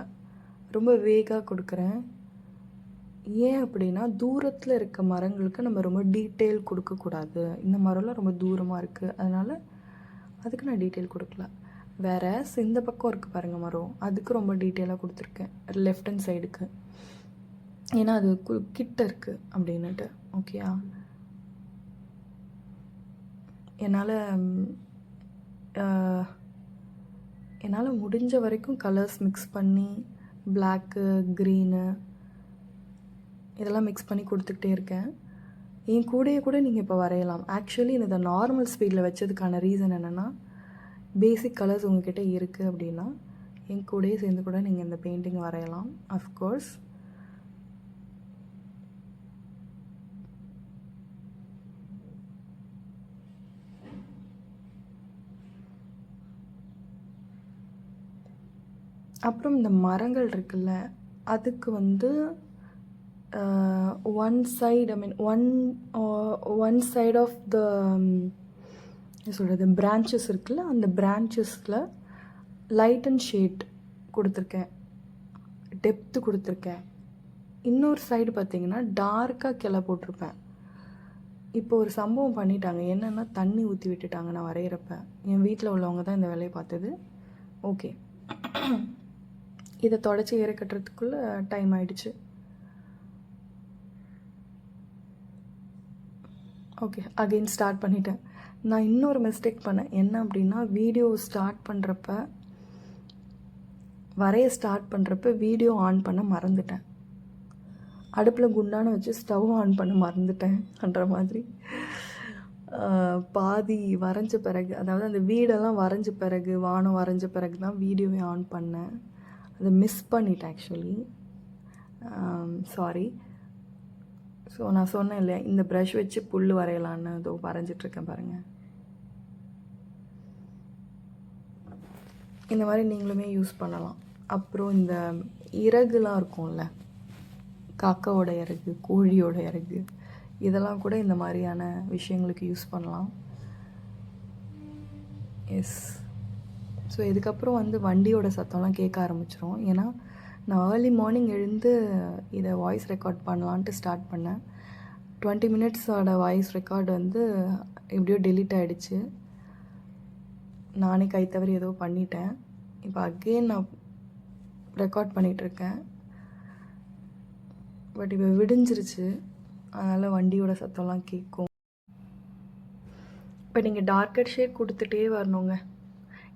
ரொம்ப வேகாக கொடுக்குறேன். ஏன் அப்படின்னா, தூரத்தில் இருக்க மரங்களுக்கு நம்ம ரொம்ப டீட்டெயில் கொடுக்கக்கூடாது. இந்த மரம்லாம் ரொம்ப தூரமாக இருக்குது, அதனால் அதுக்கு நான் டீட்டெயில் கொடுக்கல. வேறு இந்த பக்கம் இருக்குது பாருங்கள் மரம், அதுக்கு ரொம்ப டீட்டெயிலாக கொடுத்துருக்கேன், லெஃப்ட் ஹேண்ட் சைடுக்கு. ஏன்னா அது கிட்ட இருக்குது அப்படின்னுட்டு. ஓகேயா? என்னால் முடிஞ்ச வரைக்கும் கலர்ஸ் மிக்ஸ் பண்ணி பிளாக்கு, க்ரீனு இதெல்லாம் மிக்ஸ் பண்ணி கொடுத்துக்கிட்டே இருக்கேன். என் கூடயே கூட நீங்கள் இப்போ வரையலாம். ஆக்சுவலி இந்த நார்மல் ஸ்பீடில் வச்சதுக்கான ரீசன் என்னென்னா, பேசிக் கலர்ஸ் உங்கள்கிட்ட இருக்குது அப்படின்னா என் கூடயே சேர்ந்து கூட நீங்கள் இந்த பெயிண்டிங் வரையலாம். அஃப்கோர்ஸ் அப்புறம் இந்த மரங்கள் இருக்குல்ல, அதுக்கு வந்து ஒன் சைட் ஆஃப் த சொல்கிறது பிரான்ச்சஸ் இருக்குல்ல, அந்த பிரான்ச்சஸில் லைட் அண்ட் ஷேட் கொடுத்துருக்கேன், டெப்த்து கொடுத்துருக்கேன். இன்னொரு சைடு பார்த்திங்கன்னா டார்க்காக கிளை போட்டிருப்பேன். இப்போ ஒரு சம்பவம் பண்ணிட்டாங்க. என்னென்னா, தண்ணி ஊற்றி விட்டுட்டாங்க நான் வரைகிறப்ப. என் வீட்டில் உள்ளவங்க தான் இந்த வேலையை பார்த்தது. ஓகே, இதை தொடச்சி ஏற கட்டுறதுக்குள்ளே டைம் ஆகிடுச்சு. ஓகே, அகெயின் ஸ்டார்ட் பண்ணிட்டேன். நான் இன்னொரு மிஸ்டேக் பண்ணேன். என்ன அப்படின்னா, வீடியோ ஸ்டார்ட் பண்ணுறப்ப, வரைய ஸ்டார்ட் பண்ணுறப்ப வீடியோ ஆன் பண்ண மறந்துட்டேன். அடுப்பில் குண்டான வச்சு ஸ்டவ் ஆன் பண்ண மறந்துட்டேன்ன்ற மாதிரி பாதி வரைஞ்ச பிறகு, அதாவது அந்த வீடெல்லாம் வரைஞ்ச பிறகு, வானம் வரைஞ்ச பிறகு தான் வீடியோவே ஆன் பண்ணேன். அதை மிஸ் பண்ணிட்டேன் ஆக்சுவலி. சாரி. ஸோ நான் சொன்னேன் இல்லையா, இந்த ப்ரஷ் வச்சு புல் வரையலான்னு இதோ வரைஞ்சிட்ருக்கேன் பாருங்கள். இந்த மாதிரி நீங்களுமே யூஸ் பண்ணலாம். அப்புறம் இந்த இறகுலாம் இருக்கும்ல, காக்காவோட இறகு, கோழியோட இறகு, இதெல்லாம் கூட இந்த மாதிரியான விஷயங்களுக்கு யூஸ் பண்ணலாம். எஸ். ஸோ இதுக்கப்புறம் வந்து வண்டியோட சத்தம்லாம் கேட்க ஆரம்பிச்சிரும். ஏன்னா நான் ஏர்லி மார்னிங் எழுந்து இதை வாய்ஸ் ரெக்கார்ட் பண்ணலான்ட்டு ஸ்டார்ட் பண்ணேன். 20 மினிட்ஸோட வாய்ஸ் ரெக்கார்டு வந்து எப்படியோ டெலீட் ஆகிடுச்சு. நானே கை தவறி ஏதோ பண்ணிட்டேன். இப்போ அகெயின் நான் ரெக்கார்ட் பண்ணிகிட்ருக்கேன். பட் இப்போ விடிஞ்சிருச்சு, அதனால் வண்டியோட சத்தம்லாம் கேட்கும். இப்போ நீங்கள் டார்க்கர் ஷேட் கொடுத்துட்டே வரணுங்க.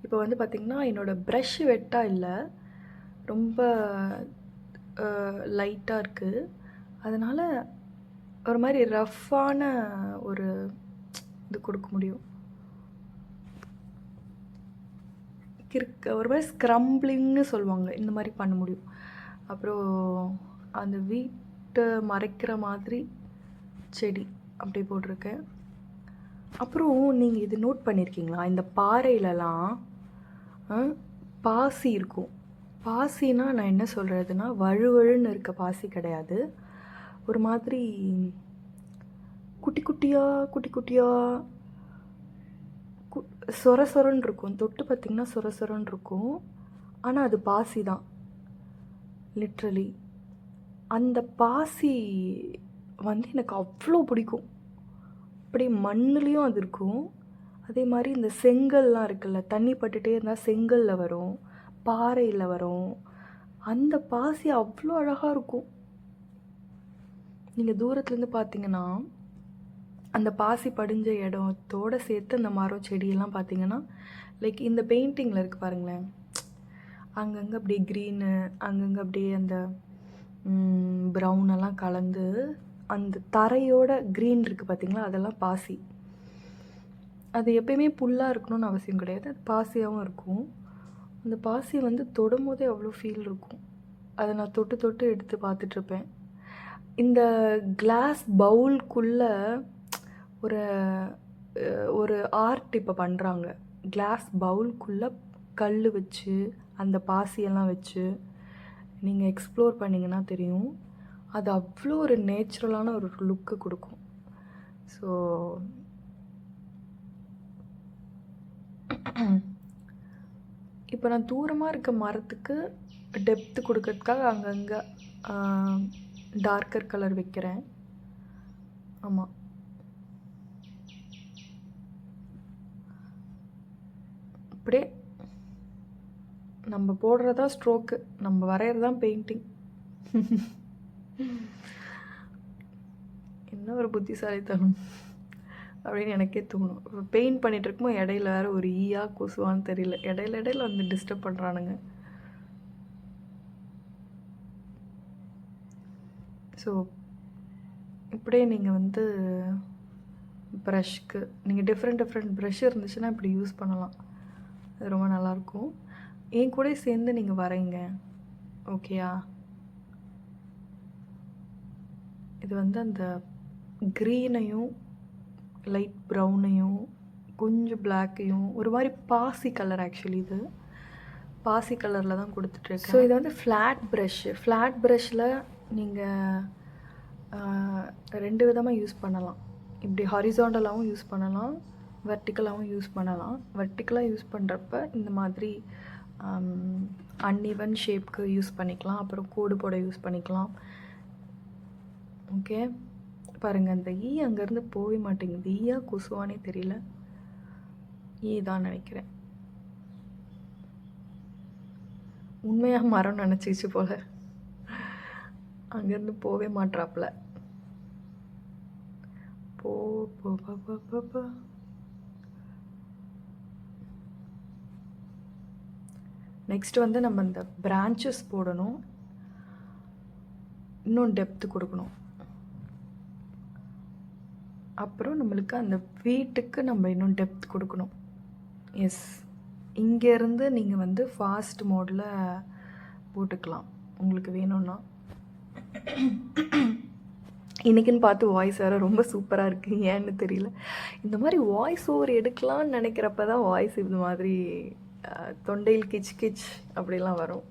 இப்போ வந்து பார்த்திங்கன்னா, என்னோடய ப்ரஷ் வெட்டாக இல்லை, ரொம்ப லைட்டாக இருக்குது. அதனால் ஒரு மாதிரி ரஃப்பான ஒரு இது கொடுக்க முடியும். ஒரு மாதிரி ஸ்க்ரம்பிளிங்னு சொல்லுவாங்க, இந்த மாதிரி பண்ண முடியும். அப்புறம் அந்த வீட்டை மறைக்கிற மாதிரி செடி அப்படி போட்டிருக்கேன். அப்புறம் நீங்கள் இது நோட் பண்ணியிருக்கீங்களா, இந்த பாறையிலலாம் பாசி இருக்கும். பாசினா நான் என்ன சொல்கிறதுனா, வழுவழுன்னு இருக்க பாசி கிடையாது. ஒரு மாதிரி குட்டி குட்டியாக குட்டி குட்டியாக சொர சொரன்னு இருக்கும். தொட்டு பார்த்திங்கன்னா சொர சொரன்னு இருக்கும். ஆனால் அது பாசி தான், லிட்ரலி. அந்த பாசி வந்து எனக்கு அவ்வளோ பிடிக்கும். அப்படியே மண்ணுலேயும் அது இருக்கும். அதே மாதிரி இந்த செங்கல்லாம் இருக்குல்ல, தண்ணி பட்டுகிட்டே இருந்தால் செங்கல்ல வரும், பாறையில் வரும். அந்த பாசி அவ்வளோ அழகாக இருக்கும். நீங்கள் தூரத்துலேருந்து பார்த்தீங்கன்னா அந்த பாசி படிஞ்ச இடத்தோடு சேர்த்து அந்த மரம் செடியெல்லாம் பார்த்தீங்கன்னா, லைக் இந்த பெயிண்டிங்கில் இருக்குது பாருங்களேன், அங்கங்கே அப்படியே க்ரீனு, அங்கங்கே அப்படியே அந்த ப்ரௌனெல்லாம் கலந்து அந்த தரையோட க்ரீன் இருக்குது பார்த்தீங்களா, அதெல்லாம் பாசி. அது எப்பயுமே புல்லாக இருக்கணும்னு அவசியம் கிடையாது, அது பாசியாகவும் இருக்கும். அந்த பாசி வந்து தொடும் போதே அவ்வளோ ஃபீல் இருக்கும். அதை நான் தொட்டு தொட்டு எடுத்து பார்த்துட்ருப்பேன். இந்த கிளாஸ் பவுல்குள்ளே ஒரு ஒரு ஆர்ட் இப்போ பண்ணுறாங்க. கிளாஸ் பவுல்குள்ளே கல் வச்சு அந்த பாசியெல்லாம் வச்சு நீங்கள் எக்ஸ்ப்ளோர் பண்ணிங்கன்னா தெரியும். அது அவ்வளோ ஒரு நேச்சுரலான ஒரு லுக்கு கொடுக்கும். ஸோ இப்போ நான் தூரமாக இருக்க மரத்துக்கு டெப்த்து கொடுக்கறதுக்காக அங்கங்கே டார்க்கர் கலர் வைக்கிறேன். ஆமாம், அப்படியே நம்ம போடுறதா ஸ்ட்ரோக்கு, நம்ம வரைகிறது தான் பெயிண்டிங். என்ன ஒரு புத்திசாலித்தனம் அப்படின்னு எனக்கே தோணும். இப்போ பெயிண்ட் பண்ணிகிட்டு இருக்கும்போது இடையில வேறு ஒரு ஈயா கொசுவான்னு தெரியல, இடையில வந்து டிஸ்டர்ப் பண்ணுறானுங்க. ஸோ இப்படியே நீங்கள் வந்து ப்ரஷ்க்கு நீங்கள் டிஃப்ரெண்ட் ப்ரஷ் இருந்துச்சுன்னா இப்படி யூஸ் பண்ணலாம். அது ரொம்ப நல்லாயிருக்கும். என் கூட சேர்ந்து நீங்கள் வரைங்க, ஓகேயா? இது வந்து அந்த க்ரீனையும் லைட் ப்ரௌனையும் கொஞ்சம் பிளாக்கையும் ஒரு மாதிரி பாசி கலர், ஆக்சுவலி இது பாசி கலரில் தான் கொடுத்துட்ருக்கேன். ஸோ இது வந்து ஃப்ளாட் ப்ரஷ்ஷில் நீங்கள் 2 விதமாக யூஸ் பண்ணலாம். இப்படி ஹாரிசாண்டலாகவும் யூஸ் பண்ணலாம், வெர்டிக்கலாகவும் யூஸ் பண்ணலாம். வெர்டிக்கலாக யூஸ் பண்ணுறப்ப இந்த மாதிரி அன்இவன் ஷேப்க்கு யூஸ் பண்ணிக்கலாம், அப்புறம் கோடு போட யூஸ் பண்ணிக்கலாம். ஓகே, பாருங்கள், அந்த ஈ அங்கேருந்து போக மாட்டேங்குது. ஈயா கொசுவானே தெரியல, ஈ தான் நினைக்கிறேன். உண்மையாக மரம் நினச்சிச்சு போல், அங்கேருந்து போவே மாட்றாப்புல. போ போ போ போ போ. நெக்ஸ்ட் வந்து நம்ம இந்த பிரான்ச்சஸ் போடணும், இன்னும் டெப்த்து கொடுக்கணும். அப்புறம் நம்மளுக்கு அந்த வீட்டுக்கு நம்ம இன்னும் டெப்த் கொடுக்கணும். எஸ், இங்கேருந்து நீங்கள் வந்து ஃபாஸ்ட் மோடில் போட்டுக்கலாம் உங்களுக்கு வேணும்னா. இன்றைக்கின்னு பார்த்து வாய்ஸ் வேறு ரொம்ப சூப்பராக இருக்குது, ஏன்னு தெரியல. இந்த மாதிரி வாய்ஸ் ஓவர் எடுக்கலான்னு நினைக்கிறப்ப தான் வாய்ஸ் இது மாதிரி தொண்டையில் கிச் கிச் அப்படிலாம் வரும்.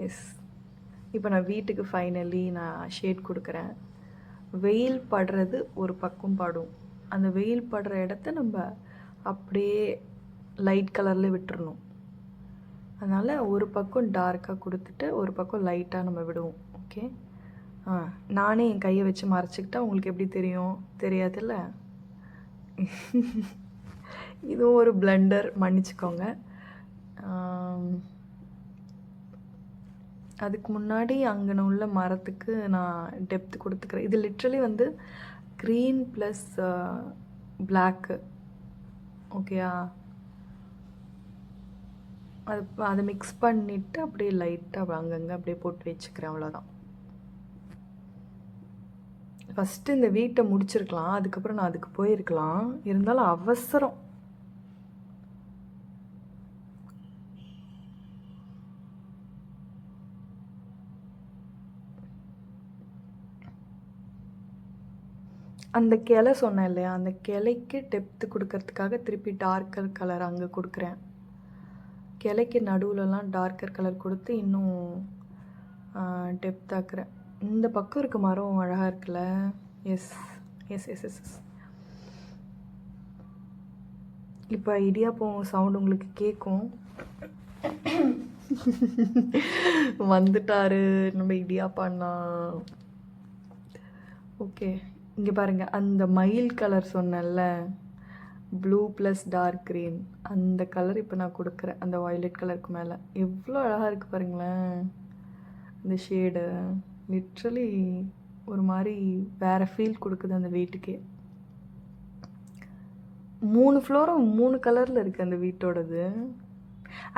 எஸ், இப்போ நான் வீட்டுக்கு ஃபைனலி நான் ஷேட் கொடுக்குறேன். வெயில் படுறது ஒரு பக்கம் படும், அந்த வெயில் படுற இடத்த நம்ம அப்படியே லைட் கலரில் விட்டுறணும். அதனால் ஒரு பக்கம் டார்க்காக கொடுத்துட்டு ஒரு பக்கம் லைட்டாக நம்ம விடுவோம். ஓகே, நானே என் கையை வச்சு மறைச்சிக்கிட்டா உங்களுக்கு எப்படி தெரியும்? தெரியாதுல்ல. இதுவும் ஒரு பிளண்டர், மன்னிச்சுக்கோங்க. அதுக்கு முன்னாடி அங்கே உள்ள மரத்துக்கு நான் டெப்த்து கொடுத்துக்கிறேன். இது லிட்ரலி வந்து க்ரீன் ப்ளஸ் பிளாக்கு, ஓகேயா? அதை மிக்ஸ் பண்ணிவிட்டு அப்படியே லைட்டாக அங்கங்கே அப்படியே போட்டு வச்சுக்கிறேன், அவ்வளோதான். ஃபஸ்ட்டு இந்த வீட்டை முடிச்சிருக்கலாம், அதுக்கப்புறம் நான் அதுக்கு போயிருக்கலாம். இருந்தாலும் அவசரம். அந்த கிளை சொன்னேன் இல்லையா, அந்த கிளைக்கு டெப்த்து கொடுக்கறதுக்காக திருப்பி டார்க்கர் கலர் அங்கே கொடுக்குறேன். கிளைக்கு நடுவுலலாம் டார்க்கர் கலர் கொடுத்து இன்னும் டெப்த் ஆக்குறேன். இந்த பக்கம் இருக்க மரம் அழகாக இருக்குல்ல. Yes yes yes yes yes இப்போ இடியாப்பம் சவுண்ட் உங்களுக்கு கேட்கும். வந்துட்டாரு நம்ம இடியாப்பான்னா. ஓகே, இங்கே பாருங்கள், அந்த மயில் கலர் சொன்னேன்ல, ப்ளூ ப்ளஸ் டார்க் க்ரீன், அந்த கலர் இப்போ நான் கொடுக்குறேன் அந்த வயலட் கலருக்கு மேலே. எவ்வளோ அழகாக இருக்குது பாருங்களேன் இந்த ஷேடு. லிட்ரலி ஒரு மாதிரி வேறு ஃபீல் கொடுக்குது அந்த வீட்டுக்கே. 3 ஃப்ளோரும் 3 கலரில் இருக்குது அந்த வீட்டோடது.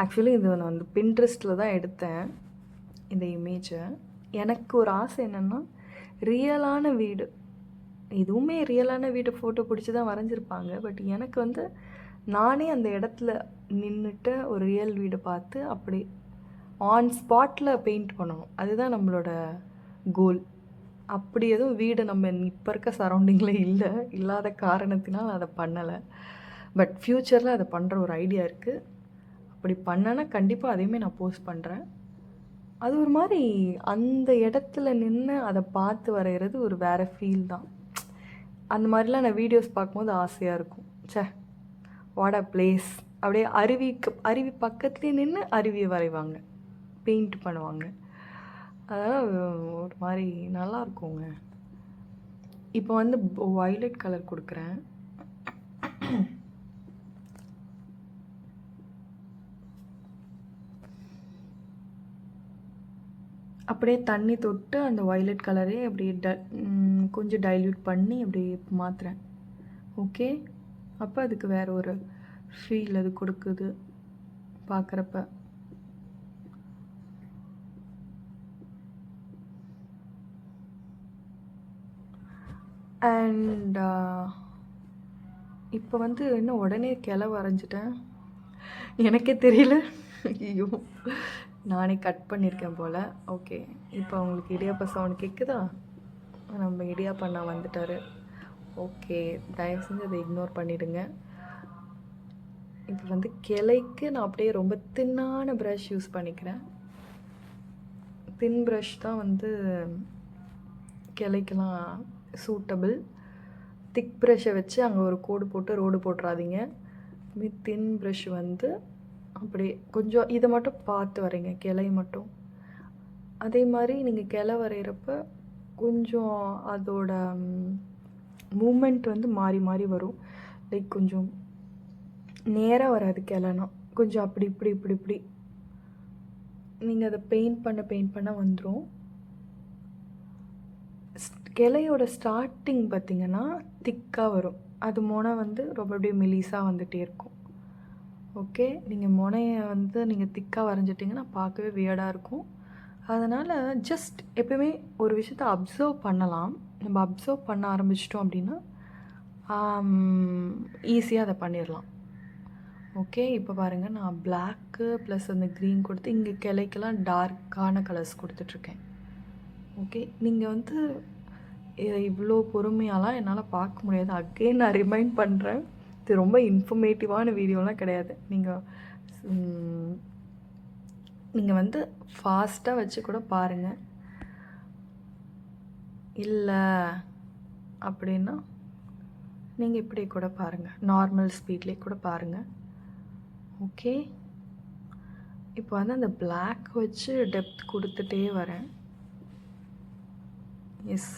ஆக்சுவலி இது நான் வந்து பின்ட்ரெஸ்ட்டில் தான் எடுத்தேன் இந்த இமேஜை. எனக்கு ஒரு ஆசை என்னென்னா, ரியலான வீடு, இதுவுமே ரியலான வீடு ஃபோட்டோ பிடிச்சி தான் வரைஞ்சிருப்பாங்க. பட் எனக்கு வந்து நானே அந்த இடத்துல நின்றுட்டு ஒரு ரியல் வீடை பார்த்து அப்படி ஆன் ஸ்பாட்டில் பெயிண்ட் பண்ணணும். அதுதான் நம்மளோட கோல். அப்படி எதுவும் வீடு நம்ம இப்போ இருக்க சரௌண்டிங்கில் இல்லாத காரணத்தினால் அதை பண்ணலை. பட் ஃப்யூச்சரில் அதை பண்ணுற ஒரு ஐடியா இருக்குது. அப்படி பண்ணேன்னா கண்டிப்பாக அதையுமே நான் போஸ்ட் பண்ணுறேன். அது ஒரு மாதிரி அந்த இடத்துல நின்று அதை பார்த்து வரைகிறது ஒரு வேறு ஃபீல் தான். அந்த மாதிரிலாம் நான் வீடியோஸ் பார்க்கும்போது ஆசையாக இருக்கும். What a place. அப்படியே அருவி பக்கத்துலேயே நின்று அருவியை வரைவாங்க, பெயிண்ட் பண்ணுவாங்க. அதனால் ஒரு மாதிரி நல்லா இருக்குங்க. இப்போ வந்து வயலட் கலர் கொடுக்குறேன். அப்படியே தண்ணி தொட்டு அந்த வயலட் கலரே அப்படியே கொஞ்சம் டைல்யூட் பண்ணி அப்படியே மாற்றுறேன். ஓகே, அப்போ அதுக்கு வேறு ஒரு ஃபீல் அது கொடுக்குது பார்க்குறப்ப. அண்ட் இப்போ வந்து இன்னும் உடனே கிளை வரைஞ்சிட்டேன், எனக்கே தெரியல. ஐயோ, நானே கட் பண்ணியிருக்கேன் போல். ஓகே, இப்போ அவங்களுக்கு இடியாப்பா சவுண்ட் கேட்குதா? நம்ம இடியாப்பா அண்ணா வந்துட்டார். ஓகே, தயவு செஞ்சு அதை இக்னோர் பண்ணிவிடுங்க. இப்போ வந்து கிளைக்கு நான் அப்படியே ரொம்ப தின்னான ப்ரஷ் யூஸ் பண்ணிக்கிறேன். தின் ப்ரஷ் தான் வந்து கிளைக்கெல்லாம் சூட்டபிள். திக் ப்ரஷ்ஷை வச்சு அங்கே ஒரு கோடு போட்டு ரோடு போட்டுறாதீங்க. தின் ப்ரஷ் வந்து அப்படி கொஞ்சம் இதை மட்டும் பார்த்து வரைங்க, கிளை மட்டும். அதே மாதிரி நீங்கள் கிளை வரைகிறப்ப கொஞ்சம் அதோட மூமெண்ட் வந்து மாறி மாறி வரும். லைக் கொஞ்சம் நேராக வராது கிளைனா, கொஞ்சம் அப்படி இப்படி இப்படி இப்படி நீங்கள் அதை பெயிண்ட் பண்ண வந்துடும். கிளையோட ஸ்டார்டிங் பார்த்திங்கன்னா திக்காக வரும், அது முனை வந்து ரொம்ப அப்படியே மெலிசாக வந்துகிட்டே இருக்கும். ஓகே, நீங்கள் முனையை வந்து நீங்கள் திக்காக வரைஞ்சிட்டிங்கன்னா பார்க்கவே வியர்டாக இருக்கும். அதனால் ஜஸ்ட் எப்போயுமே ஒரு விஷயத்தை அப்சர்வ் பண்ணலாம். நம்ம அப்சர்வ் பண்ண ஆரம்பிச்சிட்டோம் அப்படின்னா ஈஸியாக அதை பண்ணிடலாம். ஓகே, இப்போ பாருங்கள், நான் பிளாக்கு ப்ளஸ் அந்த க்ரீன் கொடுத்து இங்கே கிளைக்கெல்லாம் டார்க்கான கலர்ஸ் கொடுத்துட்ருக்கேன். ஓகே, நீங்கள் வந்து இதை இவ்வளோ பொறுமையாலாம் என்னால் பார்க்க முடியாது. அகெயின் நான் ரிமைண்ட் பண்ணுறேன், இது ரொம்ப இன்ஃபர்மேட்டிவான வீடியோலாம் கிடையாது. நீங்கள் வந்து ஃபாஸ்ட்டாக வச்சு கூட பாருங்கள். இல்லை அப்படின்னா நீங்கள் இப்படி கூட பாருங்கள், நார்மல் ஸ்பீட்லேயே கூட பாருங்கள். ஓகே, இப்போ வந்து அந்த பிளாக் வச்சு டெப்த் கொடுத்துட்டே வரேன். எஸ்,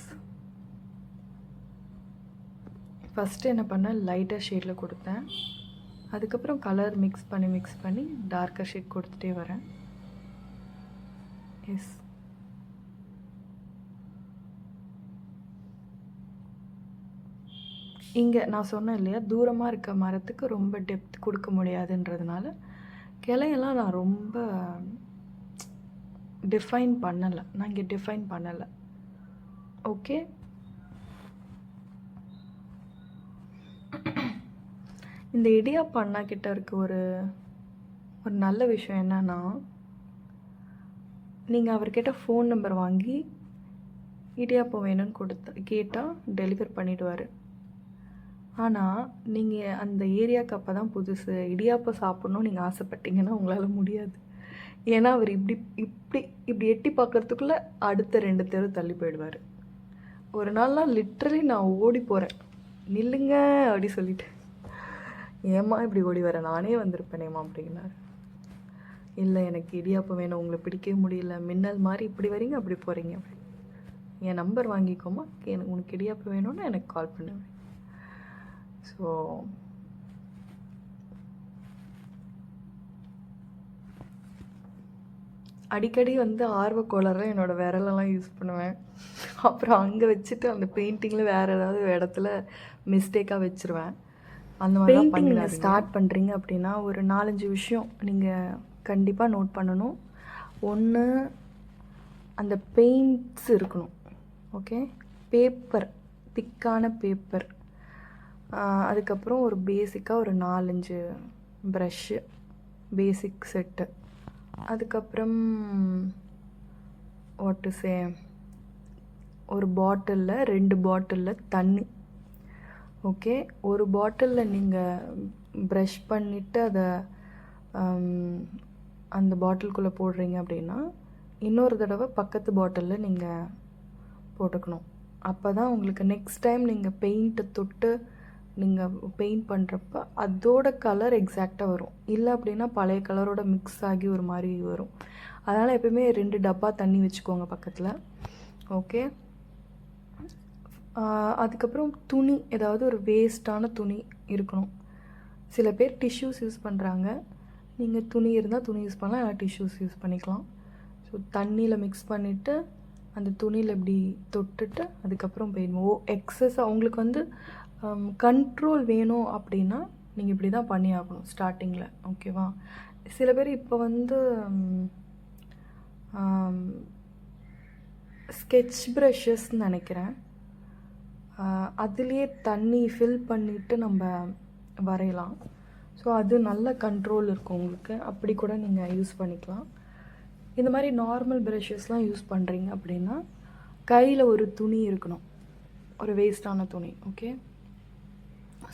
ஃபஸ்ட்டு என்ன பண்ணேன், லைட்டாக ஷேடில் கொடுத்தேன். அதுக்கப்புறம் கலர் மிக்ஸ் பண்ணி டார்க்கர் ஷேட் கொடுத்துட்டே வரேன். எஸ், இங்கே நான் சொன்னேன் இல்லையா, தூரமாக இருக்க மரத்துக்கு ரொம்ப டெப்த் கொடுக்க முடியாதுன்றதுனால கிளையெல்லாம் நான் ரொம்ப டிஃபைன் பண்ணலை. ஓகே, இந்த இடியாப்பா அண்ணா கிட்ட இருக்க ஒரு நல்ல விஷயம் என்னன்னா, நீங்கள் அவர்கிட்ட ஃபோன் நம்பர் வாங்கி இடியாப்பம் வேணும்னு கேட்டால் டெலிவர் பண்ணிவிடுவார். ஆனால் நீங்கள் அந்த ஏரியாவுக்கு அப்போ தான் புதுசு, இடியாப்பம் சாப்பிட்ணுன்னு நீங்கள் ஆசைப்பட்டீங்கன்னா உங்களால் முடியாது. ஏன்னா அவர் இப்படி இப்படி இப்படி எட்டி பார்க்குறதுக்குள்ளே அடுத்த 2 தெரு தள்ளி போயிடுவார். ஒரு நாள்லாம் லிட்ரலி நான் ஓடி போகிறேன், நில்லுங்க அப்படி சொல்லிட்டு. ஏம்மா இப்படி ஓடி வர, நானே வந்திருப்பேனேம்மா அப்படின்னாரு. இல்லை எனக்கு இடியாப்பம் வேணும், உங்களை பிடிக்கவே முடியல, மின்னல் மாதிரி இப்படி வரீங்க அப்படி போகிறீங்க அப்படி. என் நம்பர் வாங்கிக்கோமா, எனக்கு உனக்கு இடியாப்பம் வேணும்னா எனக்கு கால் பண்ணுவேன். ஸோ அடிக்கடி வந்து ஆர்வக்கோளாறுல என்னோடய விரலெல்லாம் யூஸ் பண்ணுவேன். அப்புறம் அங்கே வச்சுட்டு அந்த பெயிண்டிங்கில் வேறு ஏதாவது இடத்துல மிஸ்டேக்காக வச்சுருவேன். அந்த மாதிரி பெயிண்டிங் நீங்கள் ஸ்டார்ட் பண்ணுறீங்க அப்படின்னா ஒரு 4-5 விஷயம் நீங்கள் கண்டிப்பாக நோட் பண்ணணும். ஒன்று, அந்த பெயிண்ட்ஸ் இருக்கணும். ஓகே, பேப்பர், திக்கான பேப்பர். அதுக்கப்புறம் ஒரு பேசிக்காக ஒரு 4-5 ப்ரஷ்ஷு, பேசிக் செட்டு. அதுக்கப்புறம் வாட் டு சே, ஒரு பாட்டிலில் 2 பாட்டிலில் தண்ணி. ஓகே, ஒரு பாட்டிலில் நீங்கள் ப்ரஷ் பண்ணிவிட்டு அதை அந்த பாட்டிலுக்குள்ளே போடுறீங்க அப்படின்னா இன்னொரு தடவை பக்கத்து பாட்டிலில் நீங்கள் போட்டுக்கணும். அப்போ தான் உங்களுக்கு நெக்ஸ்ட் டைம் நீங்கள் பெயிண்ட்டை தொட்டு நீங்கள் பெயிண்ட் பண்ணுறப்ப அதோட கலர் எக்ஸாக்டாக வரும். இல்லை அப்படின்னா பழைய கலரோட மிக்ஸ் ஆகி ஒரு மாதிரி வரும். அதனால் எப்பயுமே 2 டப்பா தண்ணி வச்சுக்கோங்க பக்கத்தில். ஓகே, அதுக்கப்புறம் துணி, ஏதாவது ஒரு வேஸ்ட்டான துணி இருக்கணும். சில பேர் டிஷ்யூஸ் யூஸ் பண்ணுறாங்க. நீங்கள் துணி இருந்தால் துணி யூஸ் பண்ணலாம், இல்லை டிஷ்யூஸ் யூஸ் பண்ணிக்கலாம். ஸோ தண்ணியில் மிக்ஸ் பண்ணிவிட்டு அந்த துணியில் இப்படி தொட்டுட்டு அதுக்கப்புறம் பெயிண்ட் எக்ஸஸாக உங்களுக்கு வந்து கண்ட்ரோல் வேணும் அப்படின்னா நீங்கள் இப்படி தான் பண்ணி ஆகணும் ஸ்டார்டிங்கில். ஓகேவா, சில பேர் இப்போ வந்து ஸ்கெட்ச் ப்ரஷஸ்ன்னு நினைக்கிறேன், அதுலேயே தண்ணி ஃபில் பண்ணிவிட்டு நம்ம வரையலாம். ஸோ அது நல்ல கண்ட்ரோல் இருக்கும் உங்களுக்கு, அப்படி கூட நீங்கள் யூஸ் பண்ணிக்கலாம். இந்த மாதிரி நார்மல் ப்ரஷஸ்லாம் யூஸ் பண்ணுறீங்க அப்படின்னா கையில் ஒரு துணி இருக்கணும், ஒரு வேஸ்ட்டான துணி. ஓகே,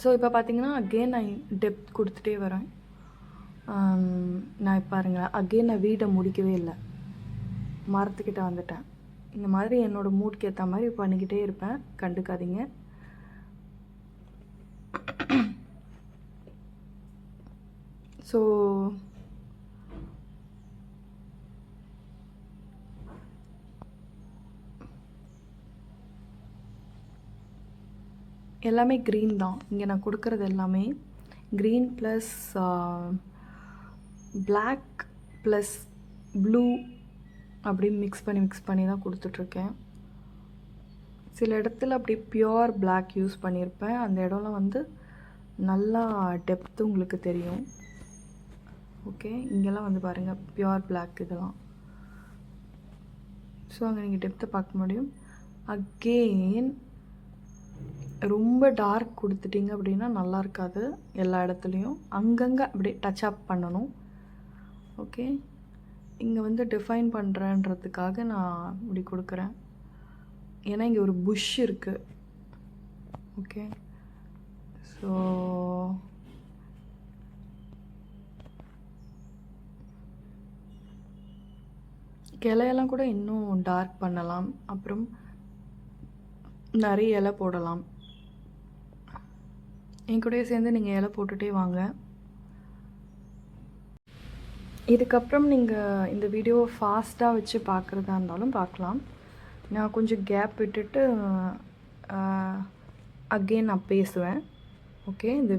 ஸோ இப்போ பார்த்தீங்கன்னா அகெயின் நான் டெப்த் கொடுத்துட்டே வரேன். நான் பாருங்கள் அகெயின் நான் வீடை முடிக்கவே இல்லை, மரத்துக்கிட்ட வந்துட்டேன். இந்த மாதிரி என்னோடய மூட்க்கு ஏற்ற மாதிரி பண்ணிக்கிட்டே இருப்பேன், கண்டுக்காதீங்க. ஸோ எல்லாமே க்ரீன் தான் இங்கே நான் கொடுக்குறது, எல்லாமே green plus black plus blue அப்படி மிக்ஸ் பண்ணி தான் கொடுத்துட்ருக்கேன். சில இடத்துல அப்படி பியோர் பிளாக் யூஸ் பண்ணியிருப்பேன், அந்த இடம்லாம் வந்து நல்லா டெப்த்து உங்களுக்கு தெரியும். ஓகே, இங்கெல்லாம் வந்து பாருங்கள் பியோர் பிளாக் இதெல்லாம். ஸோ அங்கே நீங்கள் டெப்த்தை பார்க்க முடியும். அகெயின் ரொம்ப டார்க் கொடுத்துட்டிங்க அப்படின்னா நல்லா இருக்காது, எல்லா இடத்துலையும் அங்கங்கே அப்படியே டச் அப் பண்ணணும். ஓகே, இங்கே வந்து டிஃபைன் பண்ணுறேன்றதுக்காக நான் இப்படி கொடுக்குறேன், ஏன்னா இங்கே ஒரு புஷ் இருக்குது. ஓகே, ஸோ கிளையெல்லாம் கூட இன்னும் டார்க் பண்ணலாம், அப்புறம் நிறைய இலை போடலாம். என் கூடயே சேர்ந்து நீங்கள் இலை போட்டுகிட்டே வாங்க. இதுக்கப்புறம் நீங்கள் இந்த வீடியோவை ஃபாஸ்ட்டாக வச்சு பார்க்குறதா இருந்தாலும் பார்க்கலாம். நான் கொஞ்சம் கேப் விட்டுட்டு அகெயின் நான் பேசுவேன். ஓகே, இந்த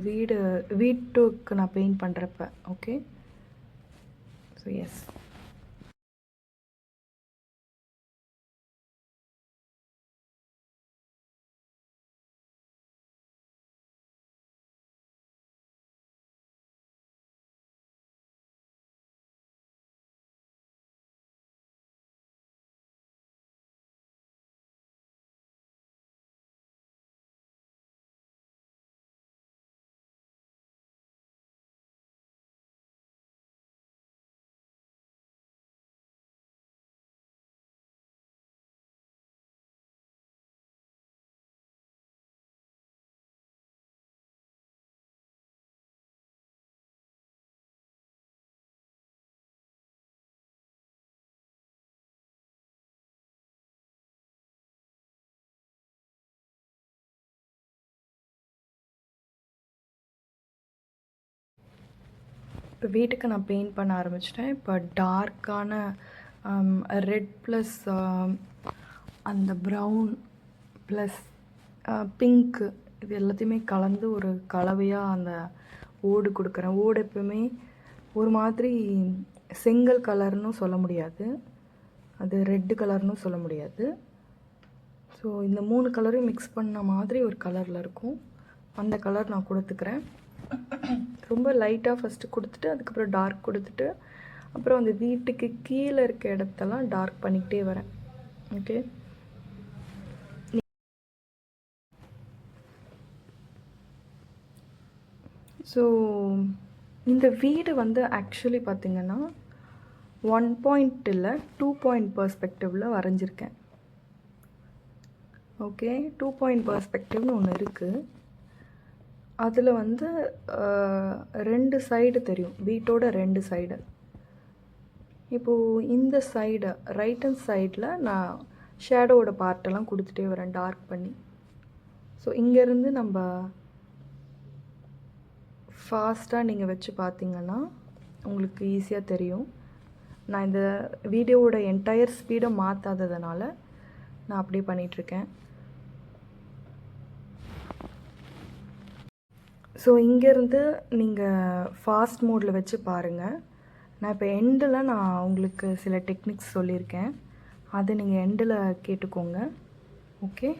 வீட்டுக்கு நான் பெயிண்ட் பண்ணுறப்ப. Okay, so yes. இப்போ வீட்டுக்கு நான் பெயிண்ட் பண்ண ஆரம்பிச்சிட்டேன். இப்போ டார்க்கான ரெட் ப்ளஸ் அந்த ப்ரௌன் ப்ளஸ் பிங்க்கு இது எல்லாத்தையுமே கலந்து ஒரு கலவையாக அந்த ஓடு கொடுக்குறேன். ஓடு எப்பவுமே ஒரு மாதிரி செங்கல் கலர்னு சொல்ல முடியாது, அது ரெட்டு கலர்னு சொல்ல முடியாது. ஸோ இந்த 3 கலரையும் மிக்ஸ் பண்ண மாதிரி ஒரு கலரில் இருக்கும். அந்த கலர் நான் கொடுத்துக்கிறேன். ரொம்ப லைட்டாக ஃபஸ்ட்டு கொடுத்துட்டு அதுக்கப்புறம் டார்க் கொடுத்துட்டு அப்புறம் அந்த வீட்டுக்கு கீழே இருக்க இடத்தெல்லாம் டார்க் பண்ணிக்கிட்டே வரேன். ஓகே, ஸோ இந்த வீடு வந்து ஆக்சுவலி பார்த்திங்கன்னா 1 பாயிண்ட் இல்லை 2 பாயிண்ட் பெர்ஸ்பெக்டிவில் வரைஞ்சிருக்கேன். ஓகே, 2 பாயிண்ட் பெர்ஸ்பெக்டிவ்னு ஒன்று இருக்குது. அதில் வந்து 2 சைடு தெரியும், வீட்டோட 2 சைடு. இப்போது இந்த சைடு ரைட் ஹேண்ட் சைடில் நான் ஷேடோவோட பார்ட்டெல்லாம் கொடுத்துட்டே வரேன் டார்க் பண்ணி. ஸோ இங்கேருந்து நம்ம ஃபாஸ்ட்டாக நீங்கள் வச்சு பார்த்தீங்கன்னா உங்களுக்கு ஈஸியாக தெரியும். நான் இந்த வீடியோவோட என்டையர் ஸ்பீடை மாற்றாததுனால நான் அப்படியே பண்ணிகிட்ருக்கேன். ஸோ இங்கேருந்து நீங்கள் ஃபாஸ்ட் மோடில் வச்சு பாருங்கள். நான் இப்போ எண்டில் நான் உங்களுக்கு சில டெக்னிக்ஸ் சொல்லியிருக்கேன், அதை நீங்கள் எண்டில் கேட்டுக்கோங்க. ஓகே.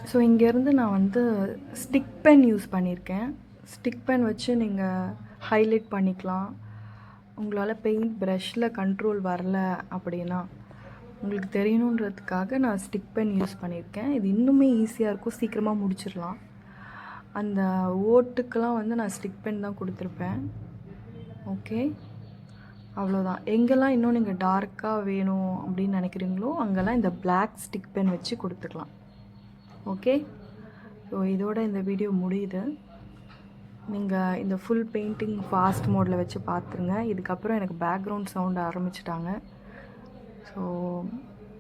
ஸோ இங்கேருந்து நான் வந்து ஸ்டிக் பென் யூஸ் பண்ணியிருக்கேன். ஸ்டிக் பென் வச்சு நீங்கள் ஹைலைட் பண்ணிக்கலாம். உங்களால் பெயிண்ட் ப்ரஷ்ஷில் கண்ட்ரோல் வரல அப்படின்னா உங்களுக்கு தெரியணுன்றதுக்காக நான் ஸ்டிக் பென் யூஸ் பண்ணியிருக்கேன். இது இன்னுமே ஈஸியாக இருக்கும், சீக்கிரமாக முடிச்சிடலாம். அந்த ஓட்டுக்கெலாம் வந்து நான் ஸ்டிக் பென் தான் கொடுத்துருப்பேன். ஓகே, அவ்வளோதான். எங்கெல்லாம் இன்னும் நீங்கள் டார்க்காக வேணும் அப்படின்னு நினைக்கிறீங்களோ அங்கெல்லாம் இந்த பிளாக் ஸ்டிக் பென் வச்சு கொடுத்துக்கலாம். ஓகே, ஸோ இதோட இந்த வீடியோ முடியுது. நீங்கள் இந்த ஃபுல் பெயிண்டிங் ஃபாஸ்ட் மோடில் வச்சு பார்த்துருங்க. இதுக்கப்புறம் எனக்கு பேக்ரவுண்ட் சவுண்ட் ஆரம்பிச்சிட்டாங்க. So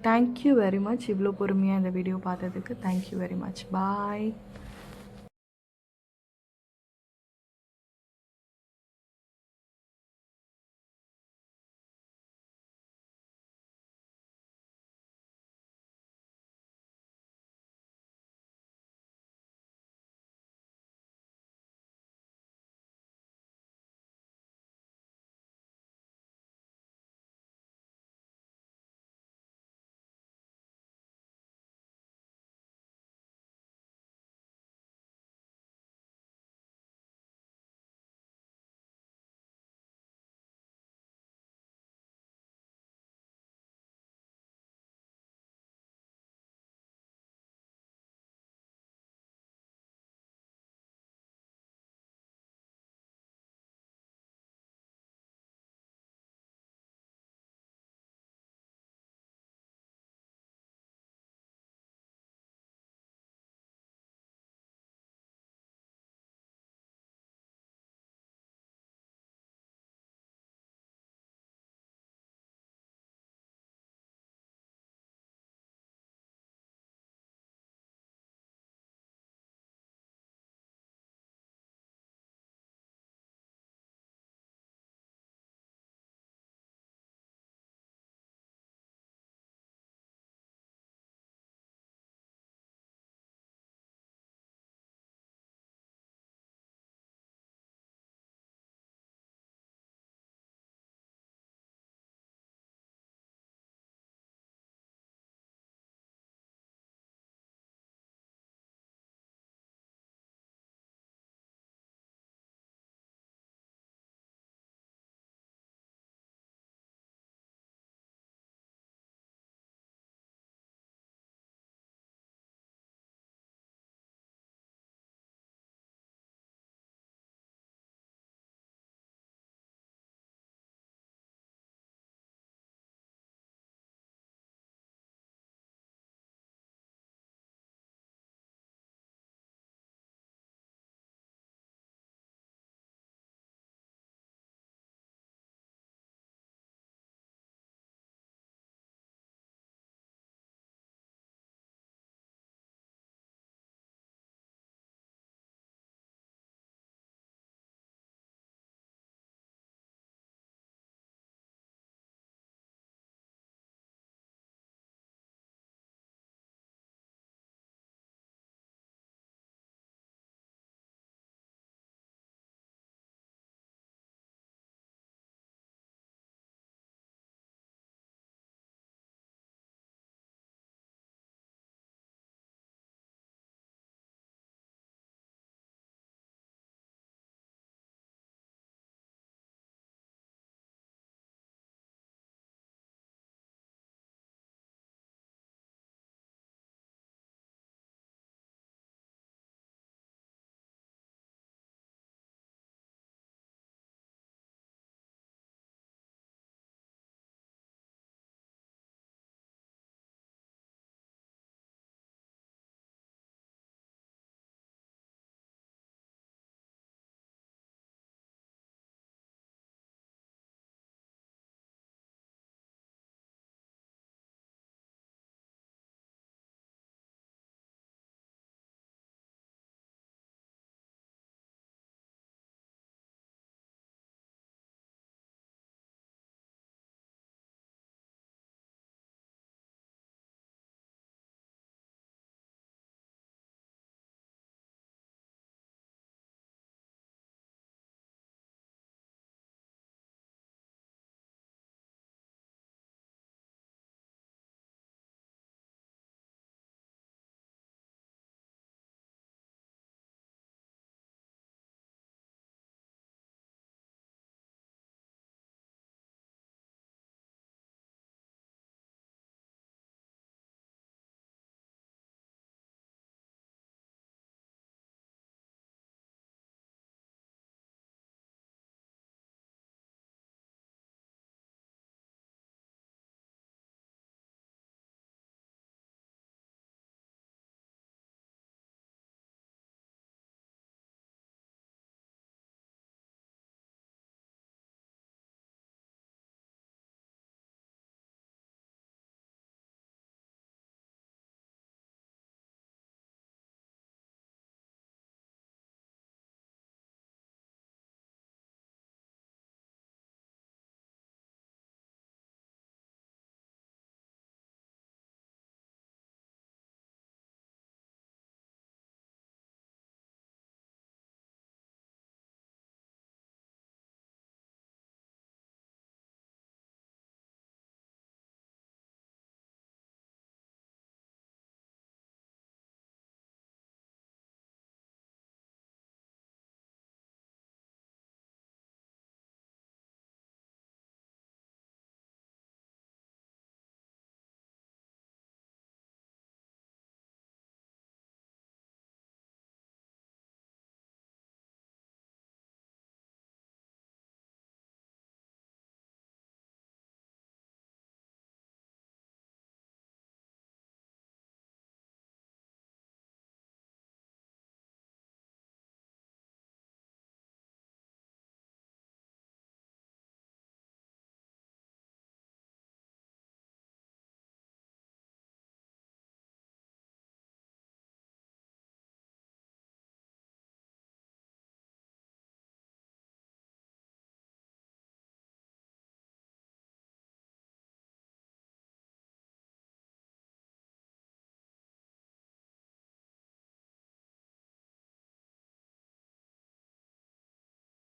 thank you very much. இவ்வளோ பொறுமையாக இந்த வீடியோ பார்த்ததுக்கு தேங்க்யூ வெரி மச். பாய்.